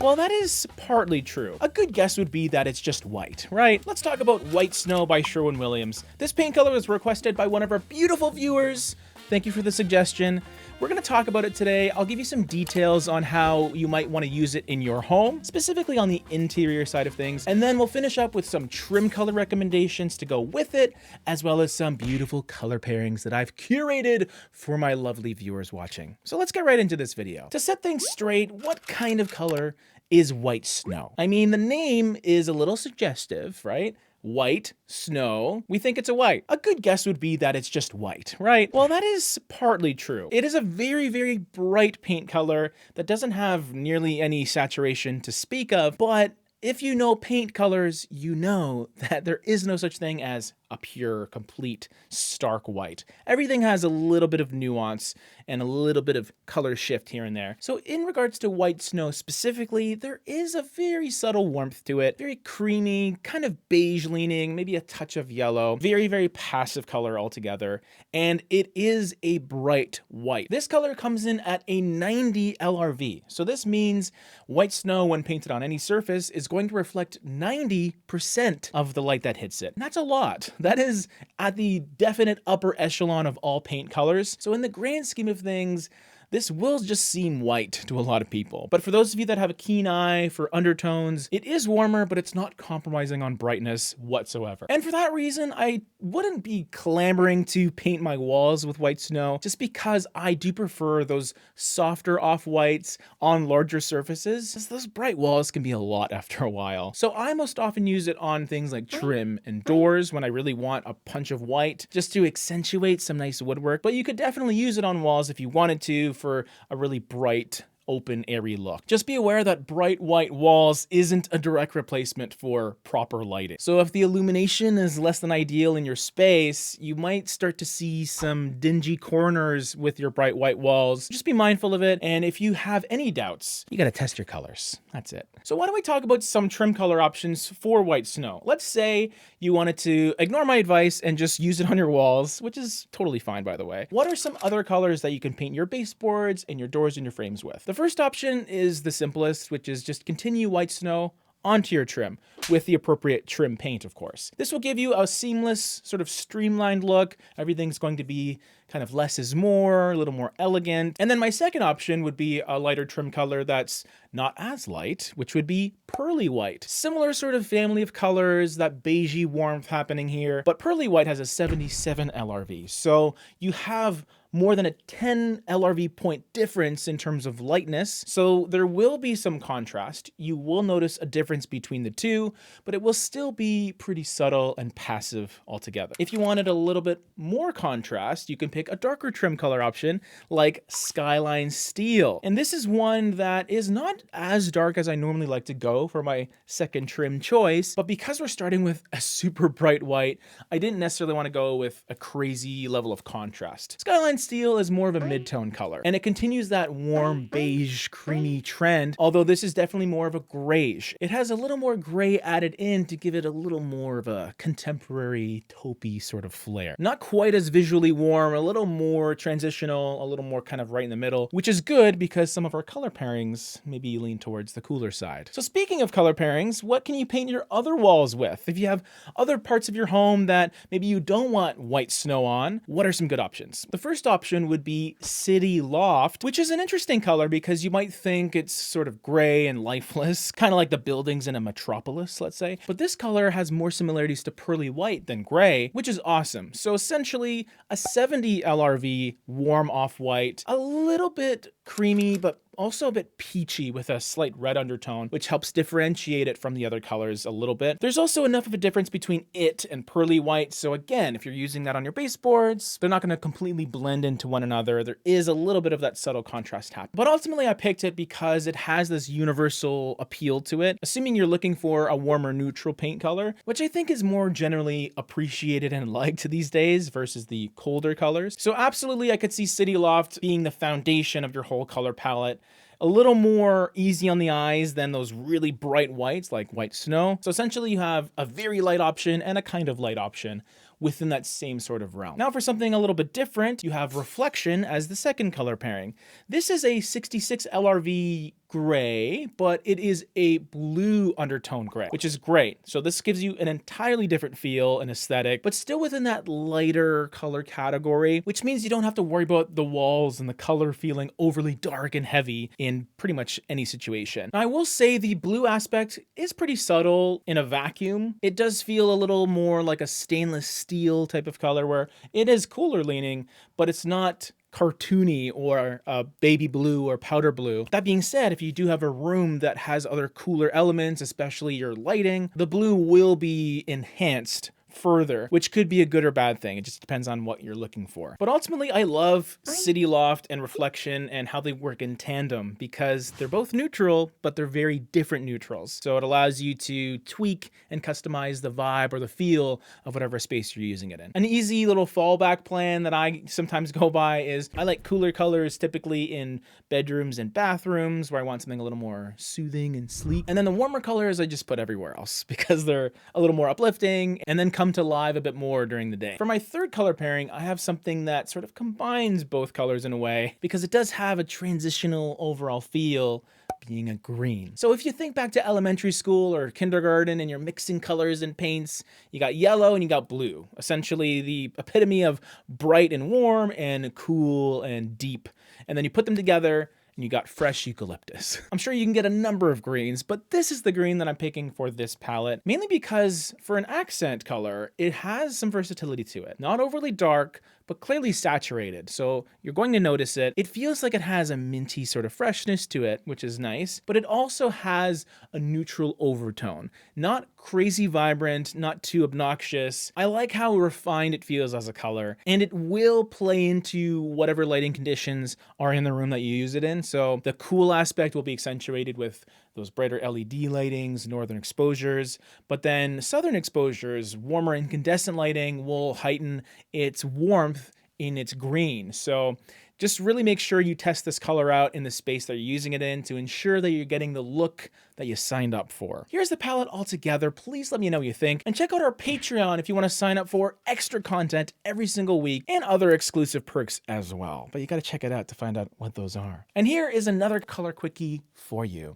Well, that is partly true. A good guess would be that it's just white, right? Let's talk about White Snow by Sherwin Williams. This paint color was requested by one of our beautiful viewers. Thank you for the suggestion. We're going to talk about it today. I'll give you some details on how you might want to use it in your home, specifically on the interior side of things. And then we'll finish up with some trim color recommendations to go with it, as well as some beautiful color pairings that I've curated for my lovely viewers watching. So let's get right into this video. To set things straight, what kind of color is White Snow? I mean, the name is a little suggestive, right? White snow. We think it's a white. A good guess would be that it's just white, right? Well, that is partly true. It is a very, very bright paint color that doesn't have nearly any saturation to speak of, but if you know paint colors, you know that there is no such thing as a pure, complete, stark white. Everything has a little bit of nuance and a little bit of color shift here and there. So in regards to White Snow specifically, there is a very subtle warmth to it, very creamy, kind of beige leaning, maybe a touch of yellow, very, very passive color altogether. And it is a bright white. This color comes in at a 90 LRV. So this means White Snow, when painted on any surface, is going to reflect 90% of the light that hits it. And that's a lot. That is at the definite upper echelon of all paint colors. So in the grand scheme of things, this will just seem white to a lot of people. But for those of you that have a keen eye for undertones, it is warmer, but it's not compromising on brightness whatsoever. And for that reason, I wouldn't be clamoring to paint my walls with White Snow, just because I do prefer those softer off-whites on larger surfaces, as those bright walls can be a lot after a while. So I most often use it on things like trim and doors when I really want a punch of white, just to accentuate some nice woodwork. But you could definitely use it on walls if you wanted to, for a really bright, open, airy look. Just be aware that bright white walls isn't a direct replacement for proper lighting. So if the illumination is less than ideal in your space, you might start to see some dingy corners with your bright white walls. Just be mindful of it. And if you have any doubts, you gotta test your colors. That's it. So why don't we talk about some trim color options for White Snow? Let's say you wanted to ignore my advice and just use it on your walls, which is totally fine, by the way. What are some other colors that you can paint your baseboards and your doors and your frames with? The first option is the simplest, which is just continue White Snow onto your trim with the appropriate trim paint, of course. This will give you a seamless, sort of streamlined look. Everything's going to be kind of less is more, a little more elegant. And then my second option would be a lighter trim color that's not as light, which would be pearly white. Similar sort of family of colors, that beigey warmth happening here, but pearly white has a 77 LRV. So you have more than a 10 LRV point difference in terms of lightness. So there will be some contrast. You will notice a difference between the two, but it will still be pretty subtle and passive altogether. If you wanted a little bit more contrast, you can pick a darker trim color option like Skyline Steel. And this is one that is not as dark as I normally like to go for my second trim choice, but because we're starting with a super bright white, I didn't necessarily want to go with a crazy level of contrast. Skyline Steel is more of a mid-tone color, and it continues that warm beige creamy trend, although this is definitely more of a grayish. It has a little more gray added in to give it a little more of a contemporary taupey sort of flair. Not quite as visually warm, a little more transitional, a little more kind of right in the middle, which is good because some of our color pairings maybe lean towards the cooler side. So speaking of color pairings, what can you paint your other walls with? If you have other parts of your home that maybe you don't want White Snow on, what are some good options? The first option would be City Loft, which is an interesting color because you might think it's sort of gray and lifeless, kind of like the buildings in a metropolis, let's say. But this color has more similarities to pearly white than gray, which is awesome. So essentially a 70 LRV warm off-white, a little bit creamy, but also a bit peachy with a slight red undertone, which helps differentiate it from the other colors a little bit. There's also enough of a difference between it and pearly white. So again, if you're using that on your baseboards, they're not going to completely blend into one another. There is a little bit of that subtle contrast happening. But ultimately I picked it because it has this universal appeal to it, assuming you're looking for a warmer neutral paint color, which I think is more generally appreciated and liked these days versus the colder colors. So absolutely I could see City Loft being the foundation of your whole color palette. A little more easy on the eyes than those really bright whites like White Snow. So essentially you have a very light option and a kind of light option within that same sort of realm. Now for something a little bit different, you have Reflection as the second color pairing. This is a 66 LRV gray, but it is a blue undertone gray, which is great. So this gives you an entirely different feel and aesthetic, but still within that lighter color category, which means you don't have to worry about the walls and the color feeling overly dark and heavy in pretty much any situation. Now, I will say the blue aspect is pretty subtle in a vacuum. It does feel a little more like a stainless steel type of color where it is cooler leaning, but it's not cartoony or baby blue or powder blue. That being said, if you do have a room that has other cooler elements, especially your lighting, the blue will be enhanced further, which could be a good or bad thing. It just depends on what you're looking for. But ultimately, I love City Loft and Reflection and how they work in tandem because they're both neutral, but they're very different neutrals. So it allows you to tweak and customize the vibe or the feel of whatever space you're using it in. An easy little fallback plan that I sometimes go by is I like cooler colors typically in bedrooms and bathrooms where I want something a little more soothing and sleek. And then the warmer colors I just put everywhere else because they're a little more uplifting and then come to life a bit more during the day. For my third color pairing, I have something that sort of combines both colors in a way because it does have a transitional overall feel being a green. So if you think back to elementary school or kindergarten and you're mixing colors and paints, you got yellow and you got blue, essentially the epitome of bright and warm and cool and deep. And then you put them together and you got fresh eucalyptus. I'm sure you can get a number of greens, but this is the green that I'm picking for this palette, mainly because for an accent color, it has some versatility to it. Not overly dark, but clearly saturated, so you're going to notice it. It feels like it has a minty sort of freshness to it, which is nice, but it also has a neutral overtone. Not crazy vibrant, not too obnoxious. I like how refined it feels as a color, and it will play into whatever lighting conditions are in the room that you use it in, so the cool aspect will be accentuated with those brighter LED lightings, northern exposures, but then southern exposures, warmer incandescent lighting will heighten its warmth in its green. So just really make sure you test this color out in the space that you're using it in to ensure that you're getting the look that you signed up for. Here's the palette all together. Please let me know what you think, and check out our Patreon if you want to sign up for extra content every single week and other exclusive perks as well. But you got to check it out to find out what those are. And here is another color quickie for you.